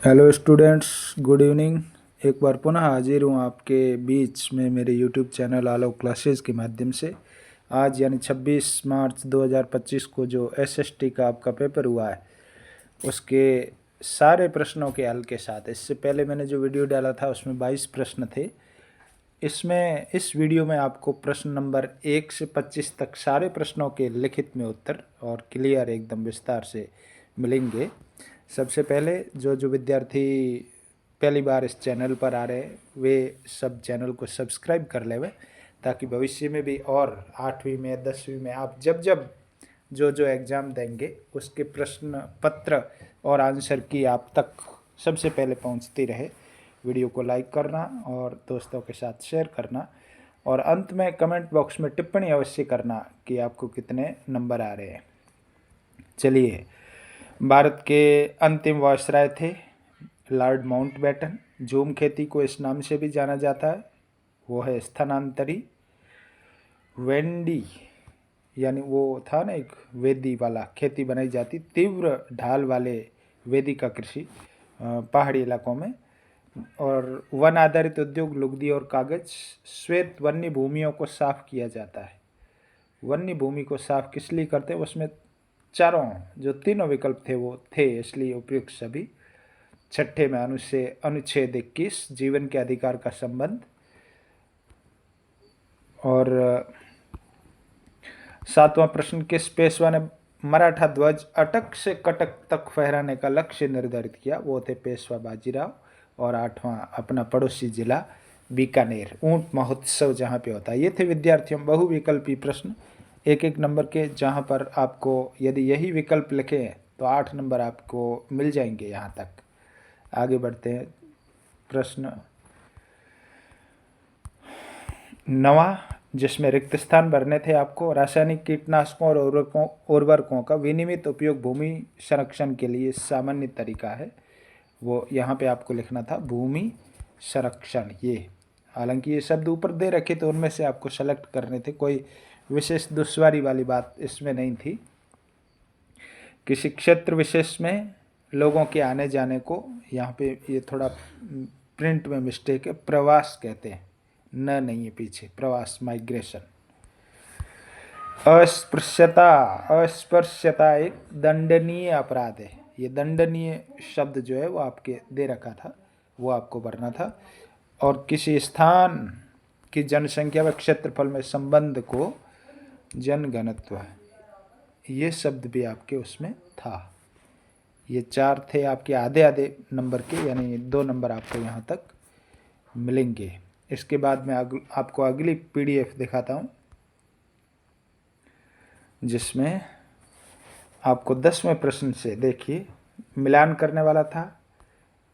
Hello students, good evening. एक बार पुनः हाजिर हूँ आपके बीच में मेरे यूट्यूब चैनल आलो क्लासेस के माध्यम से। आज यानी 26 मार्च 2025 को जो एसएसटी का आपका पेपर हुआ है उसके सारे प्रश्नों के हल के साथ। इससे पहले मैंने जो वीडियो डाला था उसमें 22 प्रश्न थे। इसमें इस वीडियो में आपको प्रश्न नंबर 1 से 25 तक सारे प्रश्नों के लिखित में उत्तर और क्लियर एकदम विस्तार से मिलेंगे। सबसे पहले जो जो विद्यार्थी पहली बार इस चैनल पर आ रहे हैं वे सब चैनल को सब्सक्राइब कर लेवे, ताकि भविष्य में भी और 8वीं में 10वीं में आप जब जब जो जो एग्ज़ाम देंगे उसके प्रश्न पत्र और आंसर की आप तक सबसे पहले पहुंचती रहे। वीडियो को लाइक करना और दोस्तों के साथ शेयर करना, और अंत में कमेंट बॉक्स में टिप्पणी अवश्य करना कि आपको कितने नंबर आ रहे हैं। चलिए, भारत के अंतिम वायसराय थे लॉर्ड माउंटबेटन। झूम खेती को इस नाम से भी जाना जाता है, वो है स्थानांतरी वेंडी, यानी वो था ना एक वेदी वाला, खेती बनाई जाती तीव्र ढाल वाले वेदी का कृषि पहाड़ी इलाकों में। और वन आधारित उद्योग लुगदी और कागज। श्वेत वन्य भूमियों को साफ किया जाता है। वन्य भूमि को साफ किस लिए करते हैं, उसमें चारों जो तीनों विकल्प थे वो थे, इसलिए उपयुक्त सभी। छठे में अनुच्छेद 21 जीवन के अधिकार का संबंध। और सातवां प्रश्न, किस पेशवा ने मराठा ध्वज अटक से कटक तक फहराने का लक्ष्य निर्धारित किया, वो थे पेशवा बाजीराव। और आठवां अपना पड़ोसी जिला बीकानेर, ऊंट महोत्सव जहाँ पे होता है। ये थे विद्यार्थियों बहुविकल्पी प्रश्न, एक एक नंबर के, जहाँ पर आपको यदि यही विकल्प लिखे तो 8 नंबर आपको मिल जाएंगे। यहाँ तक आगे बढ़ते हैं। प्रश्न 9, जिसमें रिक्त स्थान भरने थे आपको। रासायनिक कीटनाशकों और उर्वरकों का विनियमित उपयोग भूमि संरक्षण के लिए सामान्य तरीका है, वो यहाँ पे आपको लिखना था भूमि संरक्षण। ये हालांकि ये शब्द ऊपर दे रखे तो उनमें से आपको सेलेक्ट करने थे, कोई विशेष दुश्वारी वाली बात इसमें नहीं थी। किसी क्षेत्र विशेष में लोगों के आने जाने को, यहाँ पे ये थोड़ा प्रिंट में मिस्टेक है, प्रवास कहते हैं, न नहीं है पीछे, प्रवास माइग्रेशन। अस्पृश्यता, अस्पृश्यता एक दंडनीय अपराध है। ये दंडनीय शब्द जो है वो आपके दे रखा था, वो आपको भरना था। और किसी स्थान की जनसंख्या व क्षेत्रफल में संबंध को जनघनत्व, ये शब्द भी आपके उसमें था। ये 4 थे आपके आधे आधे नंबर के, यानी 2 नंबर आपको यहाँ तक मिलेंगे। इसके बाद मैं आपको अगली पीडीएफ दिखाता हूँ, जिसमें आपको 10वें प्रश्न से देखिए मिलान करने वाला था।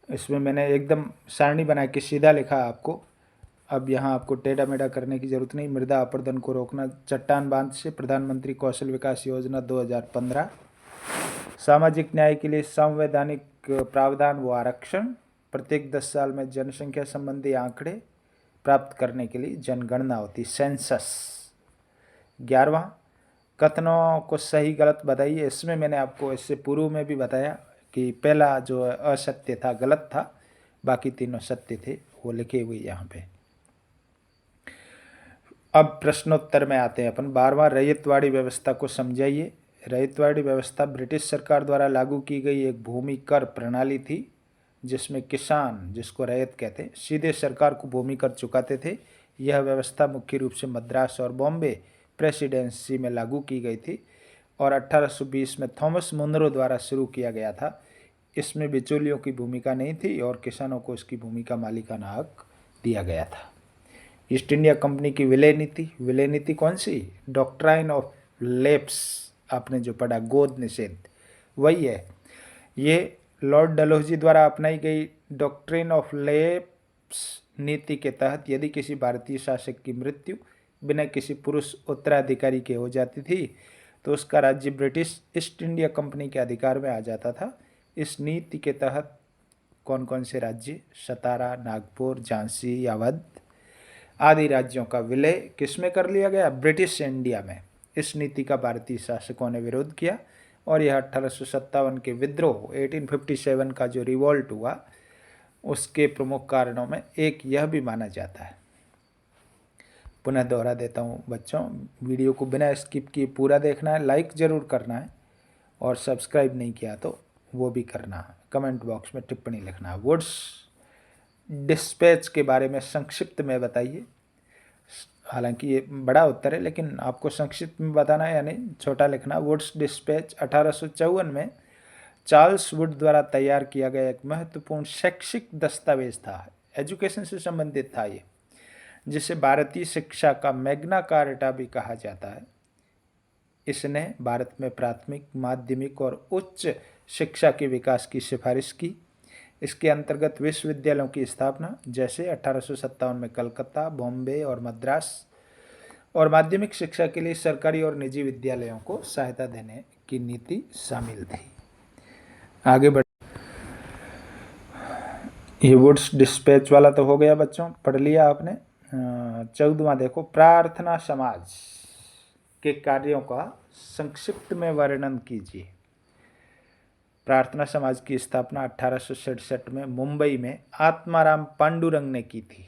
इसमें मैंने एकदम सारणी बना के सीधा लिखा आपको। अब यहाँ आपको टेढ़ा मेढ़ा करने की जरूरत नहीं। मृदा अपरदन को रोकना चट्टान बांध से, प्रधानमंत्री कौशल विकास योजना 2015। सामाजिक न्याय के लिए संवैधानिक प्रावधान व आरक्षण। प्रत्येक 10 साल में जनसंख्या संबंधी आंकड़े प्राप्त करने के लिए जनगणना होती, सेंसस। 11वां, कथनों को सही गलत बताइए। इसमें मैंने आपको इससे पूर्व में भी बताया कि पहला जो असत्य था, गलत था, बाकी तीनों सत्य थे, वो लिखे हुए यहाँ पे। अब प्रश्नोत्तर में आते हैं अपन। 12वां, रैयतवाड़ी व्यवस्था को समझाइए। रैयतवाड़ी व्यवस्था ब्रिटिश सरकार द्वारा लागू की गई एक भूमि कर प्रणाली थी, जिसमें किसान, जिसको रैयत कहते हैं, सीधे सरकार को भूमि कर चुकाते थे। यह व्यवस्था मुख्य रूप से मद्रास और बॉम्बे प्रेसिडेंसी में लागू की गई थी और 1820 में थॉमस मुनरो द्वारा शुरू किया गया था। इसमें बिचौलियों की भूमिका नहीं थी और किसानों को इसकी भूमि का मालिकाना हक दिया गया था। ईस्ट इंडिया कंपनी की विलय नीति, विलय नीति कौन सी? डॉक्ट्राइन ऑफ लेप्स, आपने जो पढ़ा, गोद निषेध, वही है। ये लॉर्ड डलहौजी द्वारा अपनाई गई डॉक्ट्रिन ऑफ लेप्स नीति के तहत यदि किसी भारतीय शासक की मृत्यु बिना किसी पुरुष उत्तराधिकारी के हो जाती थी तो उसका राज्य ब्रिटिश ईस्ट इंडिया कंपनी के अधिकार में आ जाता था। इस नीति के तहत कौन कौन से राज्य, सतारा, नागपुर, झांसी, अवध आदि राज्यों का विलय किस में कर लिया गया? ब्रिटिश इंडिया में। इस नीति का भारतीय शासकों ने विरोध किया और यह 1857 के विद्रोह 1857 का जो रिवॉल्ट हुआ उसके प्रमुख कारणों में एक यह भी माना जाता है। पुनः दोहरा देता हूँ बच्चों, वीडियो को बिना स्किप किए पूरा देखना है, लाइक ज़रूर करना है और सब्सक्राइब नहीं किया तो वो भी करना है। कमेंट बॉक्स में टिप्पणी लिखना है। वुड्स डिस्पैच के बारे में संक्षिप्त में बताइए। हालांकि ये बड़ा उत्तर है लेकिन आपको संक्षिप्त में बताना है, यानी छोटा लिखना। वुड्स डिस्पैच 1854 में चार्ल्स वुड द्वारा तैयार किया गया एक महत्वपूर्ण शैक्षिक दस्तावेज था, एजुकेशन से संबंधित था ये, जिसे भारतीय शिक्षा का मैग्ना कार्टा भी कहा जाता है। इसने भारत में प्राथमिक, माध्यमिक और उच्च शिक्षा के विकास की सिफारिश की। इसके अंतर्गत विश्वविद्यालयों की स्थापना, जैसे 1857 में कलकत्ता, बॉम्बे और मद्रास, और माध्यमिक शिक्षा के लिए सरकारी और निजी विद्यालयों को सहायता देने की नीति शामिल थी। आगे बढ़, ये वुड्स डिस्पैच वाला तो हो गया बच्चों, पढ़ लिया आपने। 14वां देखो, प्रार्थना समाज के कार्यों का संक्षिप्त में वर्णन कीजिए। प्रार्थना समाज की स्थापना 1867 में मुंबई में आत्माराम पांडुरंग ने की थी।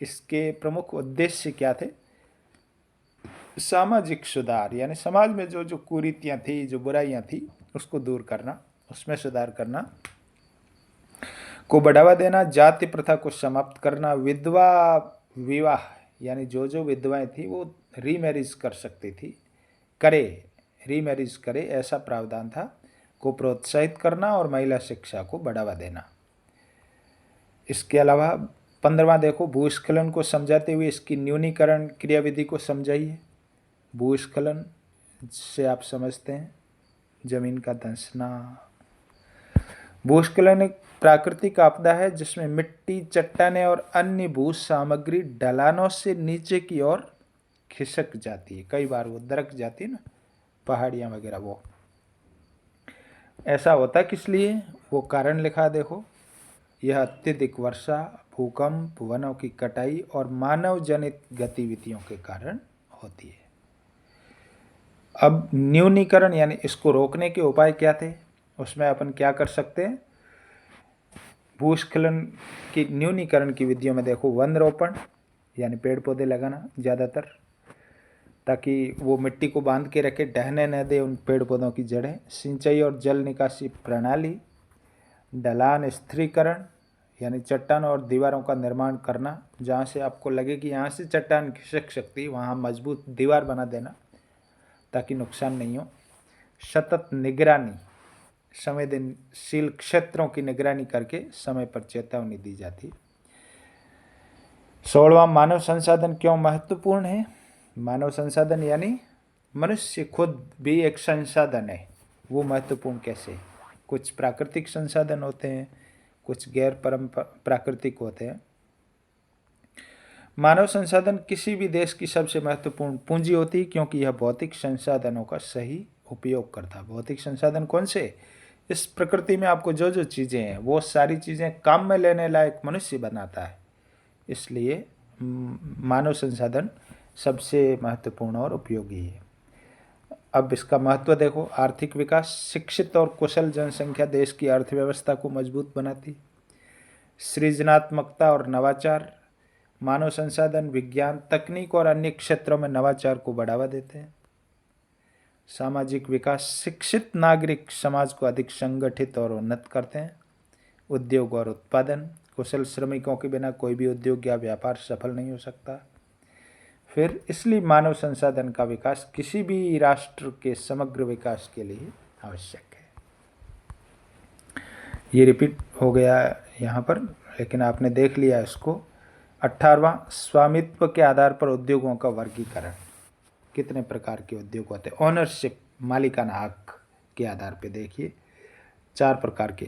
इसके प्रमुख उद्देश्य क्या थे? सामाजिक सुधार, यानी समाज में जो जो कुरीतियाँ थी, जो बुराइयाँ थी, उसको दूर करना, उसमें सुधार करना, को बढ़ावा देना, जाति प्रथा को समाप्त करना, विधवा विवाह, यानी जो जो विधवाएं थी वो रीमैरिज कर सकती थी, रीमैरिज करे ऐसा प्रावधान था, को प्रोत्साहित करना और महिला शिक्षा को बढ़ावा देना। इसके अलावा 15वां देखो, भूस्खलन को समझाते हुए इसकी न्यूनीकरण क्रियाविधि को समझाइए। भूस्खलन से आप समझते हैं जमीन का धंसना। भूस्खलन एक प्राकृतिक आपदा है जिसमें मिट्टी, चट्टानें और अन्य भू सामग्री ढलानों से नीचे की ओर खिसक जाती है। कई बार वो दरक जाती है ना, पहाड़ियाँ वगैरह, वो ऐसा होता किस लिए, वो कारण लिखा देखो। यह अत्यधिक वर्षा, भूकंप, वनों की कटाई और मानव जनित गतिविधियों के कारण होती है। अब न्यूनीकरण, यानी इसको रोकने के उपाय क्या थे, उसमें अपन क्या कर सकते हैं। भूस्खलन की न्यूनीकरण की विधियों में देखो, वन रोपण, यानी पेड़ पौधे लगाना ज़्यादातर, ताकि वो मिट्टी को बांध के रखे, ढहने न दे उन पेड़ पौधों की जड़ें। सिंचाई और जल निकासी प्रणाली। ढलान स्थिरीकरण, यानी चट्टान और दीवारों का निर्माण करना, जहाँ से आपको लगे कि यहाँ से चट्टान खिसक सकती है वहाँ मजबूत दीवार बना देना ताकि नुकसान नहीं हो। सतत निगरानी, संवेदनशील क्षेत्रों की निगरानी करके समय पर चेतावनी दी जाती। 16वां, मानव संसाधन क्यों महत्वपूर्ण है। मानव संसाधन यानी मनुष्य खुद भी एक संसाधन है, वो महत्वपूर्ण कैसे। कुछ प्राकृतिक संसाधन होते हैं, कुछ गैर प्राकृतिक होते हैं। मानव संसाधन किसी भी देश की सबसे महत्वपूर्ण पूंजी होती है क्योंकि यह भौतिक संसाधनों का सही उपयोग करता है। भौतिक संसाधन कौन से? इस प्रकृति में आपको जो जो चीज़ें हैं वो सारी चीज़ें काम में लेने लायक मनुष्य बनाता है, इसलिए मानव संसाधन सबसे महत्वपूर्ण और उपयोगी है। अब इसका महत्व देखो। आर्थिक विकास, शिक्षित और कुशल जनसंख्या देश की अर्थव्यवस्था को मजबूत बनाती। सृजनात्मकता और नवाचार, मानव संसाधन, विज्ञान, तकनीक और अन्य क्षेत्रों में नवाचार को बढ़ावा देते हैं। सामाजिक विकास, शिक्षित नागरिक समाज को अधिक संगठित और उन्नत करते हैं। उद्योग और उत्पादन, कुशल श्रमिकों के बिना कोई भी उद्योग या व्यापार सफल नहीं हो सकता। फिर इसलिए मानव संसाधन का विकास किसी भी राष्ट्र के समग्र विकास के लिए आवश्यक है। ये रिपीट हो गया यहाँ पर, लेकिन आपने देख लिया इसको। 18वां, स्वामित्व के आधार पर उद्योगों का वर्गीकरण। कितने प्रकार के उद्योग होते हैं? ओनरशिप, मालिकाना हक के आधार पर देखिए 4 प्रकार के।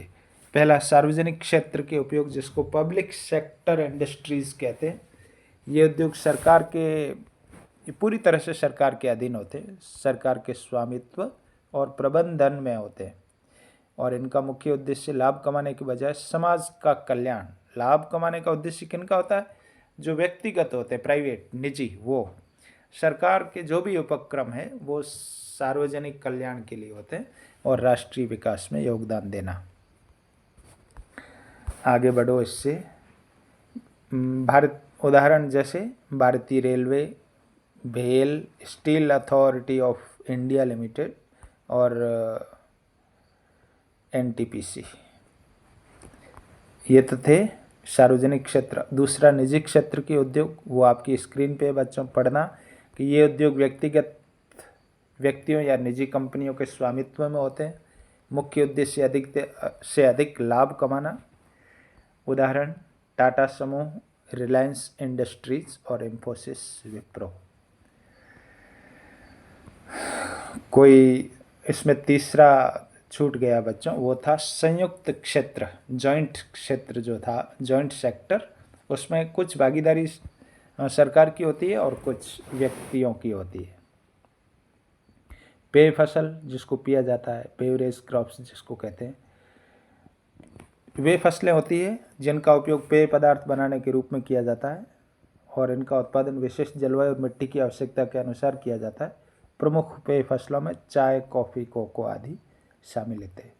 पहला, सार्वजनिक क्षेत्र के उपयोग, जिसको पब्लिक सेक्टर इंडस्ट्रीज कहते हैं। ये उद्योग सरकार के, पूरी तरह से सरकार के अधीन होते हैं, सरकार के स्वामित्व और प्रबंधन में होते हैं, और इनका मुख्य उद्देश्य लाभ कमाने के बजाय समाज का कल्याण। लाभ कमाने का उद्देश्य किनका होता है? जो व्यक्तिगत होते हैं, प्राइवेट, निजी, वो सरकार के जो भी उपक्रम है वो सार्वजनिक कल्याण के लिए होते हैं और राष्ट्रीय विकास में योगदान देना। आगे बढ़ो इससे। भारत उदाहरण जैसे भारतीय रेलवे, भेल, steel authority of India limited और एनटीपीसी, ये तो थे सार्वजनिक क्षेत्र। दूसरा निजी क्षेत्र के उद्योग, वो आपकी स्क्रीन पे बच्चों पढ़ना कि ये उद्योग व्यक्तिगत व्यक्तियों या निजी कंपनियों के स्वामित्व में होते हैं। मुख्य उद्देश्य अधिक से अधिक लाभ कमाना। उदाहरण टाटा समूह, रिलायंस इंडस्ट्रीज और इंफोसिस, विप्रो। कोई इसमें तीसरा छूट गया बच्चों, वो था संयुक्त क्षेत्र, जॉइंट क्षेत्र जो था, जॉइंट सेक्टर। उसमें कुछ भागीदारी सरकार की होती है और कुछ व्यक्तियों की होती है। पेय फसल जिसको पिया जाता है, बेवरेज क्रॉप्स जिसको कहते हैं, वे फसलें होती है जिनका उपयोग पेय पदार्थ बनाने के रूप में किया जाता है और इनका उत्पादन विशिष्ट जलवायु और मिट्टी की आवश्यकता के अनुसार किया जाता है। प्रमुख पेय फसलों में चाय, कॉफ़ी, कोको आदि शामिल होते हैं।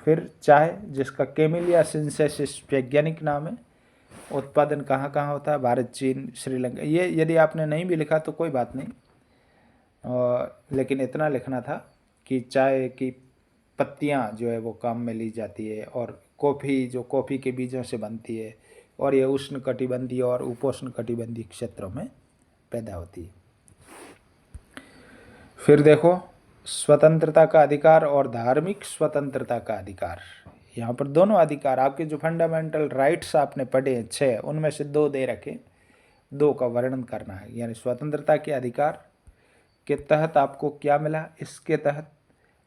फिर चाय जिसका कैमेलिया सिंसेसिस वैज्ञानिक नाम है, उत्पादन कहाँ कहाँ होता है, भारत, चीन, श्रीलंका। ये यदि आपने नहीं भी लिखा तो कोई बात नहीं, लेकिन इतना लिखना था कि चाय की पत्तियाँ जो है वो काम में ली जाती है और कॉफ़ी जो कॉफ़ी के बीजों से बनती है और ये उष्ण कटिबंधीय और उपोष्ण कटिबंधीय क्षेत्रों में पैदा होती है। फिर देखो स्वतंत्रता का अधिकार और धार्मिक स्वतंत्रता का अधिकार। यहाँ पर दोनों अधिकार, आपके जो फंडामेंटल राइट्स आपने पढ़े हैं 6, उनमें से 2 दे रखे, 2 का वर्णन करना है। यानी स्वतंत्रता के अधिकार के तहत आपको क्या मिला इसके तहत,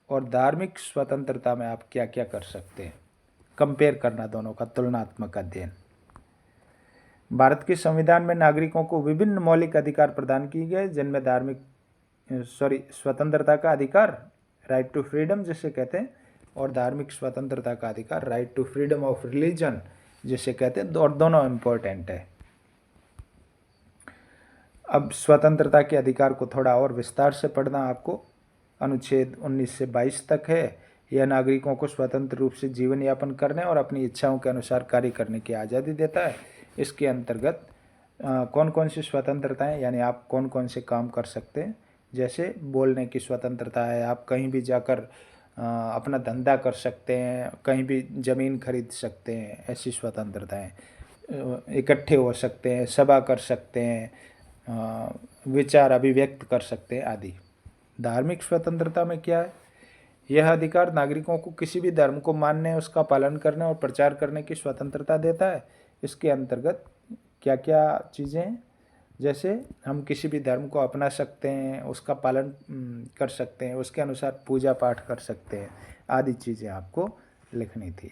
और धार्मिक स्वतंत्रता में आप क्या क्या कर सकते हैं, कंपेयर करना दोनों का तुलनात्मक अध्ययन। भारत के संविधान में नागरिकों को विभिन्न मौलिक अधिकार प्रदान किए गए जिनमें स्वतंत्रता का अधिकार, राइट टू फ्रीडम जिसे कहते हैं, और धार्मिक स्वतंत्रता का अधिकार, right to freedom of religion जिसे कहते हैं, और दोनों इम्पोर्टेंट है। अब स्वतंत्रता के अधिकार को थोड़ा और विस्तार से पढ़ना आपको। अनुच्छेद 19 से 22 तक है। यह नागरिकों को स्वतंत्र रूप से जीवन यापन करने और अपनी इच्छाओं के अनुसार कार्य करने की आज़ादी देता है। इसके अंतर्गत कौन कौन सी स्वतंत्रताएं, यानी आप कौन कौन से काम कर सकते हैं, जैसे बोलने की स्वतंत्रता है, आप कहीं भी जाकर अपना धंधा कर सकते हैं, कहीं भी ज़मीन खरीद सकते हैं, ऐसी स्वतंत्रताएं, इकट्ठे हो सकते हैं, सभा कर सकते हैं, विचार अभिव्यक्त कर सकते हैं आदि। धार्मिक स्वतंत्रता में क्या है, यह अधिकार नागरिकों को किसी भी धर्म को मानने, उसका पालन करने और प्रचार करने की स्वतंत्रता देता है। इसके अंतर्गत क्या क्या चीज़ें हैं, जैसे हम किसी भी धर्म को अपना सकते हैं, उसका पालन कर सकते हैं, उसके अनुसार पूजा पाठ कर सकते हैं आदि चीज़ें आपको लिखनी थी।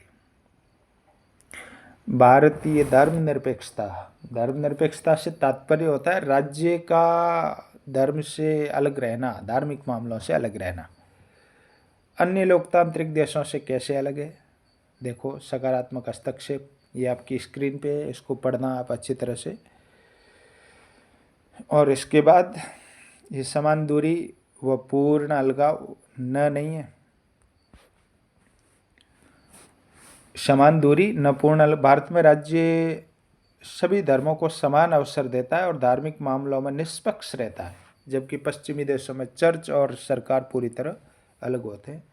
भारतीय धर्मनिरपेक्षता, धर्मनिरपेक्षता से तात्पर्य होता है राज्य का धर्म से अलग रहना, धार्मिक मामलों से अलग रहना। अन्य लोकतांत्रिक देशों से कैसे अलग है, देखो सकारात्मक हस्तक्षेप, ये आपकी स्क्रीन पे है, इसको पढ़ना आप अच्छी तरह से। और इसके बाद ये समान दूरी व पूर्ण अलगाव न नहीं है, समान दूरी न पूर्ण। भारत में राज्य सभी धर्मों को समान अवसर देता है और धार्मिक मामलों में निष्पक्ष रहता है, जबकि पश्चिमी देशों में चर्च और सरकार पूरी तरह अलग होते हैं।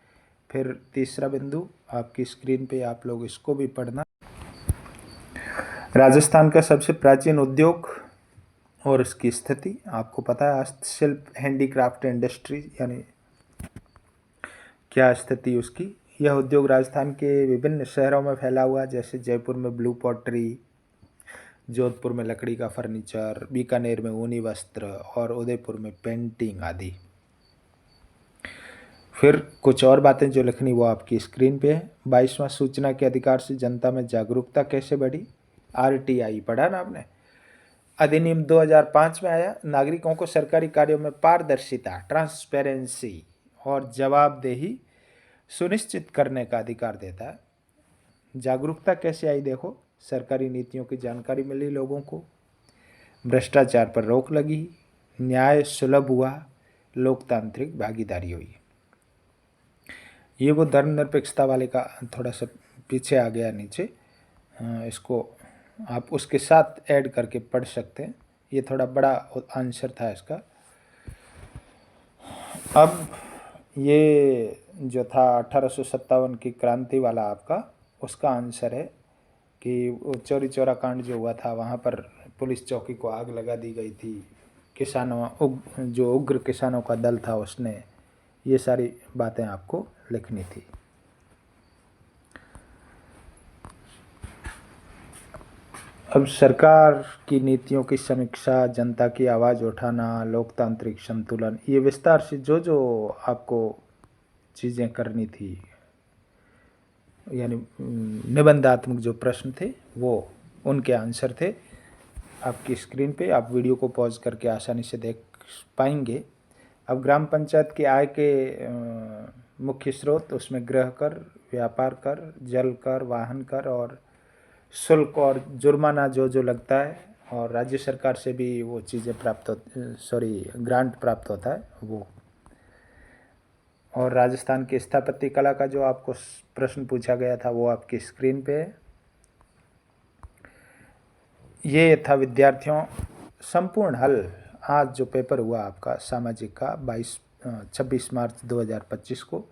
फिर तीसरा बिंदु आपकी स्क्रीन पे, आप लोग इसको भी पढ़ना। राजस्थान का सबसे प्राचीन उद्योग और इसकी स्थिति आपको पता है, हस्तशिल्प, हैंडीक्राफ्ट इंडस्ट्री, यानी क्या स्थिति उसकी। यह उद्योग राजस्थान के विभिन्न शहरों में फैला हुआ, जैसे जयपुर में ब्लू पॉटरी, जोधपुर में लकड़ी का फर्नीचर, बीकानेर में ऊनी वस्त्र और उदयपुर में पेंटिंग आदि। फिर कुछ और बातें जो लिखनी वो आपकी स्क्रीन पे है। 22वां सूचना के अधिकार से जनता में जागरूकता कैसे बढ़ी, RTI पढ़ा ना आपने। अधिनियम 2005 में आया, नागरिकों को सरकारी कार्यों में पारदर्शिता, ट्रांसपेरेंसी और जवाबदेही सुनिश्चित करने का अधिकार देता है। जागरूकता कैसे आई, देखो सरकारी नीतियों की जानकारी मिली लोगों को, भ्रष्टाचार पर रोक लगी, न्याय सुलभ हुआ, लोकतांत्रिक भागीदारी हुई। ये वो धर्मनिरपेक्षता वाले का थोड़ा सा पीछे आ गया नीचे, इसको आप उसके साथ ऐड करके पढ़ सकते हैं। ये थोड़ा बड़ा आंसर था इसका। अब ये जो था 1857 की क्रांति वाला आपका, उसका आंसर है कि वो चौरी चौरा कांड जो हुआ था, वहाँ पर पुलिस चौकी को आग लगा दी गई थी। किसानों जो उग्र किसानों का दल था उसने, ये सारी बातें आपको लिखनी थी। अब सरकार की नीतियों की समीक्षा, जनता की आवाज़ उठाना, लोकतांत्रिक संतुलन, ये विस्तार से जो जो आपको चीज़ें करनी थी, यानी निबंधात्मक जो प्रश्न थे वो उनके आंसर थे आपकी स्क्रीन पे। आप वीडियो को पॉज करके आसानी से देख पाएंगे। अब ग्राम पंचायत की आय के मुख्य स्रोत, उसमें गृह कर, व्यापार कर, जल कर, वाहन कर और शुल्क और जुर्माना जो जो लगता है, और राज्य सरकार से भी वो चीज़ें प्राप्त ग्रांट प्राप्त होता है वो। और राजस्थान की स्थापत्य कला का जो आपको प्रश्न पूछा गया था वो आपकी स्क्रीन पे है। ये था विद्यार्थियों संपूर्ण हल। आज जो पेपर हुआ आपका सामाजिक का 26 मार्च 2025 को,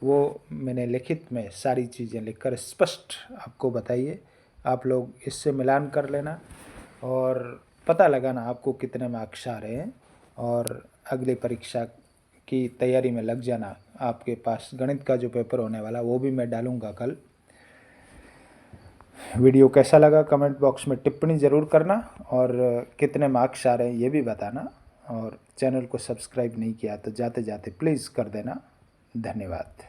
वो मैंने लिखित में सारी चीज़ें लिखकर स्पष्ट आपको बताइए। आप लोग इससे मिलान कर लेना और पता लगाना आपको कितने मार्क्स आ रहे हैं, और अगली परीक्षा की तैयारी में लग जाना। आपके पास गणित का जो पेपर होने वाला वो भी मैं डालूँगा कल। वीडियो कैसा लगा कमेंट बॉक्स में टिप्पणी ज़रूर करना, और कितने मार्क्स आ रहे हैं ये भी बताना। और चैनल को सब्सक्राइब नहीं किया तो जाते जाते प्लीज़ कर देना। धन्यवाद।